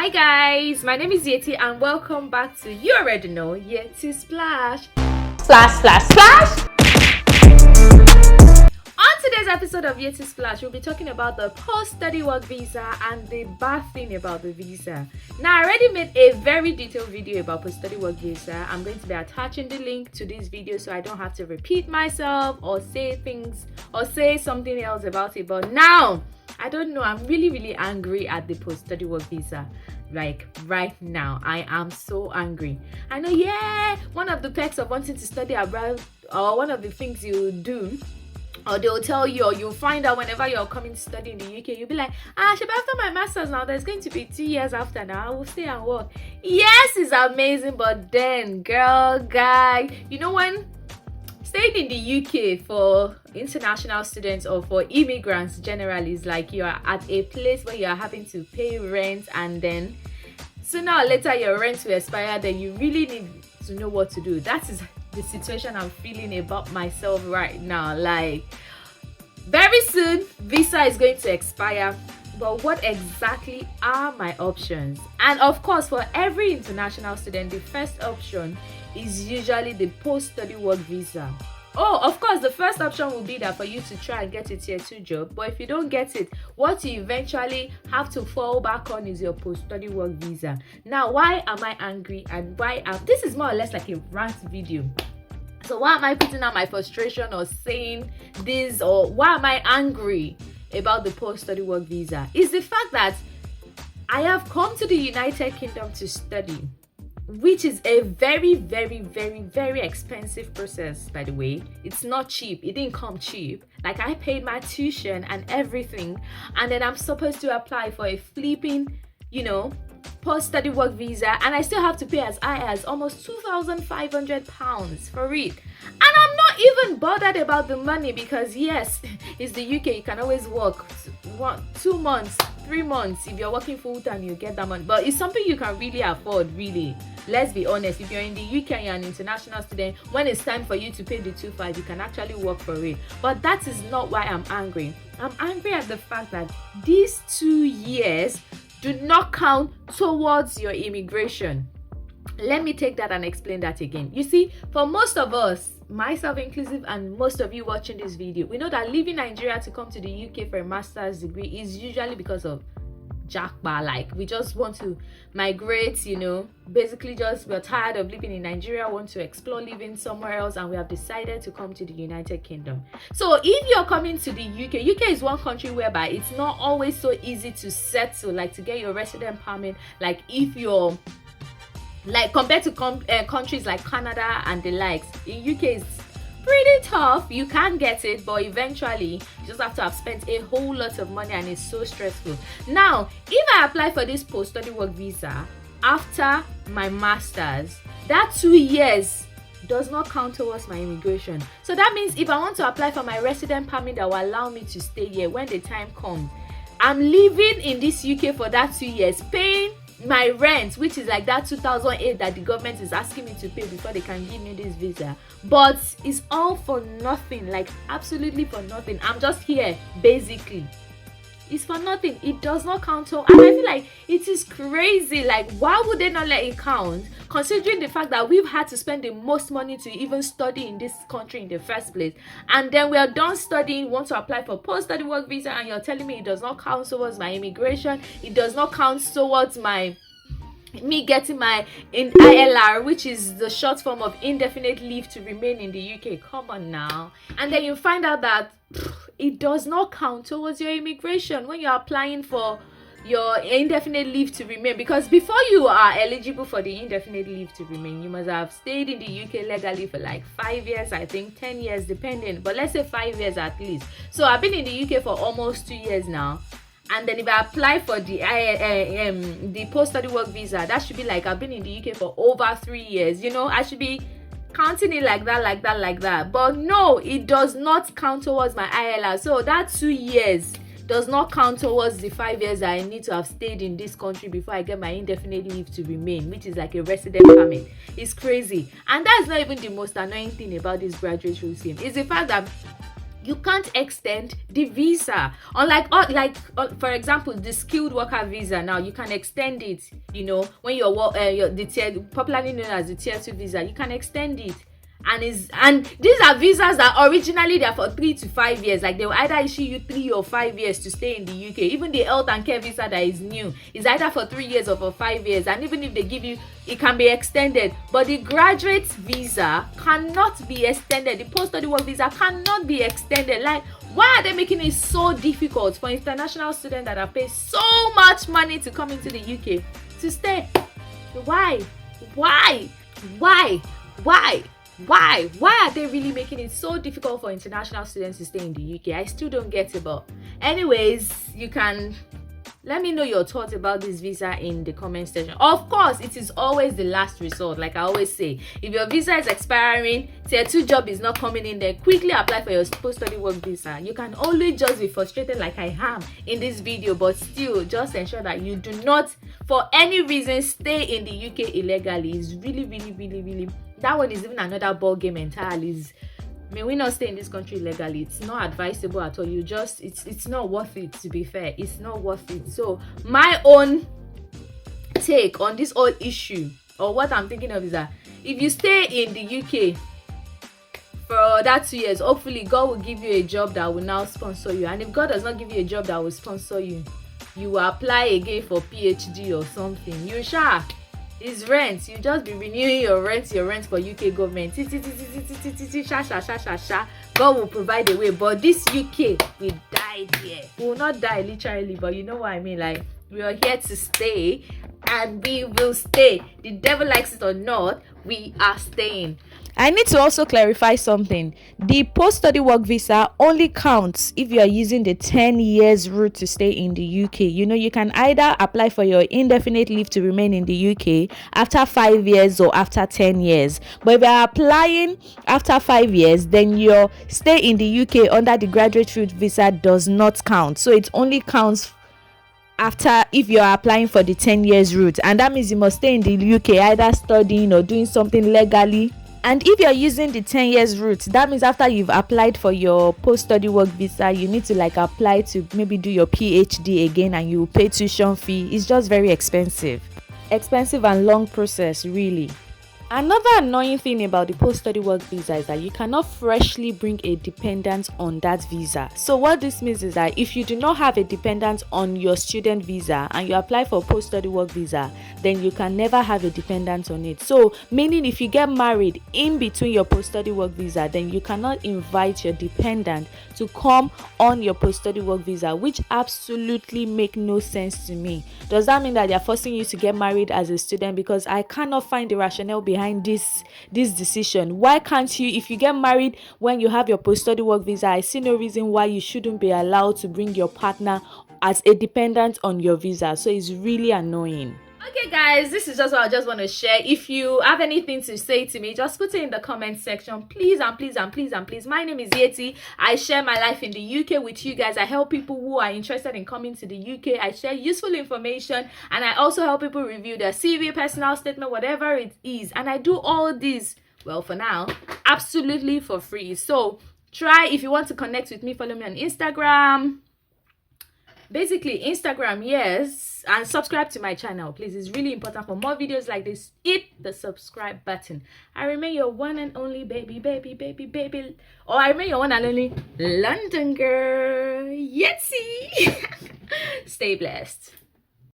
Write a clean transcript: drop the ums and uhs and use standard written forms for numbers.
Hi guys, my name is Yetty and welcome back to, you already know, Yetty Splash. Splash, splash, splash! On today's episode of Yetty Splash, we'll be talking about the post-study work visa and the bad thing about the visa. Now, I already made a very detailed video about post-study work visa. I'm going to be attaching the link to this video so I don't have to repeat myself or say things or say something else about it. But now, I don't know, I'm really angry at the post-study work visa. Like right now, I am so angry. I know, one of the perks of wanting to study abroad, or one of the things you do, or they'll tell you, or you'll find out whenever you're coming to study in the UK, you'll be like, should be after my master's now, there's going to be 2 years after now, I will stay and work. Yes, it's amazing, but then, girl, guy, you know, when staying in the UK for international students or for immigrants generally is like you are at a place where you are having to pay rent, and then sooner or later your rent will expire, then you really need to know what to do. That is the situation I'm feeling about myself right now. Like, very soon visa is going to expire, but what exactly are my options? And of course, for every international student, the first option is usually the post-study work visa. Oh, of course, the first option will be that for you to try and get a tier 2 job. But if you don't get it, what you eventually have to fall back on is your post-study work visa. Now, why am I angry and why this is more or less like a rant video. So why am I putting out my frustration or saying this, or why am I angry about the post-study work visa? Is the fact that I have come to the United Kingdom to study, which is a very expensive process, by the way. It's not cheap. It didn't come cheap. Like, I paid my tuition and everything, and then I'm supposed to apply for a flipping, post-study work visa, and I still have to pay as high as almost £2,500 for it. And I'm not even bothered about the money because, yes, it's the UK. You can always work 2 months, 3 months. If you're working full-time, you get that money. But it's something you can really afford, really. Let's be honest. If you're in the UK and you're an international student, when it's time for you to pay the 2,500, you can actually work for it. But that is not why I'm angry. I'm angry at the fact that these 2 years do not count towards your immigration. Let me take that and explain that again. You see, for most of us, myself inclusive, and most of you watching this video, we know that leaving Nigeria to come to the UK for a master's degree is usually because of jackpot. Like, we just want to migrate, basically just we're tired of living in Nigeria, want to explore living somewhere else, and we have decided to come to the United Kingdom. So if you're coming to the UK is one country whereby it's not always so easy to settle, like to get your resident permit. Like, if you're compared to countries like Canada and the likes, in UK it's pretty tough. You can get it, but eventually you just have to have spent a whole lot of money, and it's so stressful. Now, if I apply for this post-study work visa after my master's, that 2 years does not count towards my immigration. So that means if I want to apply for my resident permit that will allow me to stay here when the time comes, I'm living in this UK for that 2 years, paying my rent, which is like that 2008 that the government is asking me to pay before they can give me this visa. But it's all for nothing, like absolutely for nothing. I'm just here, basically. It's for nothing. It does not count. And I feel like it is crazy. Like, why would they not let it count, considering the fact that we've had to spend the most money to even study in this country in the first place, and then we are done studying, want to apply for post-study work visa, and you're telling me it does not count towards my immigration, it does not count towards me getting my ILR, which is the short form of indefinite leave to remain in the UK. Come on now. And then you find out that it does not count towards your immigration when you're applying for your indefinite leave to remain, because before you are eligible for the indefinite leave to remain, you must have stayed in the UK legally for like 5 years, I think 10 years depending, but let's say 5 years at least. So I've been in the UK for almost 2 years now. And then if I apply for the post-study work visa, that should be like I've been in the UK for over 3 years. I should be counting it like that. But no, it does not count towards my ILR. So that 2 years does not count towards the 5 years that I need to have stayed in this country before I get my indefinite leave to remain, which is like a resident permit. It's crazy. And that's not even the most annoying thing about this graduate scheme. It's the fact that you can't extend the visa. Unlike for example, the skilled worker visa. Now you can extend it. You know, when you're the tier, popularly known as the tier 2 visa, you can extend it. And these are visas that originally they're for 3 to 5 years. Like they will either issue you 3 or 5 years to stay in the UK. Even the health and care visa that is new is either for 3 years or for 5 years. And even if they give you, it can be extended. But the graduate visa cannot be extended. The post-study work visa cannot be extended. Like, why are they making it so difficult for international students that have paid so much money to come into the UK to stay? Why are they really making it so difficult for international students to stay in the UK? I still don't get it. But anyways, you can let me know your thoughts about this visa in the comment section. Of course, it is always the last resort. Like I always say, if your visa is expiring, tier 2 job is not coming in there, quickly apply for your post-study work visa. You can only just be frustrated like I am in this video, but still just ensure that you do not for any reason stay in the UK illegally. It's really that one is even another ball game entirely. May we not stay in this country illegally? It's not advisable at all. It's not worth it, to be fair. It's not worth it. So my own take on this whole issue, or what I'm thinking of, is that if you stay in the UK for that 2 years, hopefully God will give you a job that will now sponsor you. And if God does not give you a job that will sponsor you, you will apply again for PhD or something. You shall. It's rent. You just be renewing your rent for UK government. God will provide a way. But this UK, we died here. We will not die literally, but you know what I mean. Like, we are here to stay, and we will stay. The devil likes it or not, we are staying. I need to also clarify something. The post-study work visa only counts if you are using the 10 years route to stay in the UK. You know, you can either apply for your indefinite leave to remain in the UK after 5 years or after 10 years. But if you are applying after 5 years, then your stay in the UK under the graduate route visa does not count. So it only counts after if you are applying for the 10 years route, and that means you must stay in the UK either studying or doing something legally. And if you're using the 10 years route, that means after you've applied for your post-study work visa, you need to apply to maybe do your PhD again, and you pay tuition fee. It's just very expensive and long process, really. Another annoying thing about the post-study work visa is that you cannot freshly bring a dependent on that visa. So what this means is that if you do not have a dependent on your student visa and you apply for a post-study work visa, then you can never have a dependent on it. So meaning if you get married in between your post-study work visa, then you cannot invite your dependent to come on your post-study work visa, which absolutely make no sense to me. Does that mean that they are forcing you to get married as a student? Because I cannot find the rationale behind this decision. Why can't you, if you get married when you have your post-study work visa, I see no reason why you shouldn't be allowed to bring your partner as a dependent on your visa. So it's really annoying. Okay guys, this is just what I just want to share. If you have anything to say to me, just put it in the comment section, please. My name is Yetty. I share my life in the UK with you guys. I help people who are interested in coming to the UK. I share useful information, and I also help people review their CV, personal statement, whatever it is. And I do all this, well, for now, absolutely for free. So try, if you want to connect with me, follow me on Instagram. Basically Instagram, yes, and subscribe to my channel, please. It's really important. For more videos like this, hit the subscribe button. I remain your one and only baby, or I remain your one and only London girl, Yetty. Stay blessed.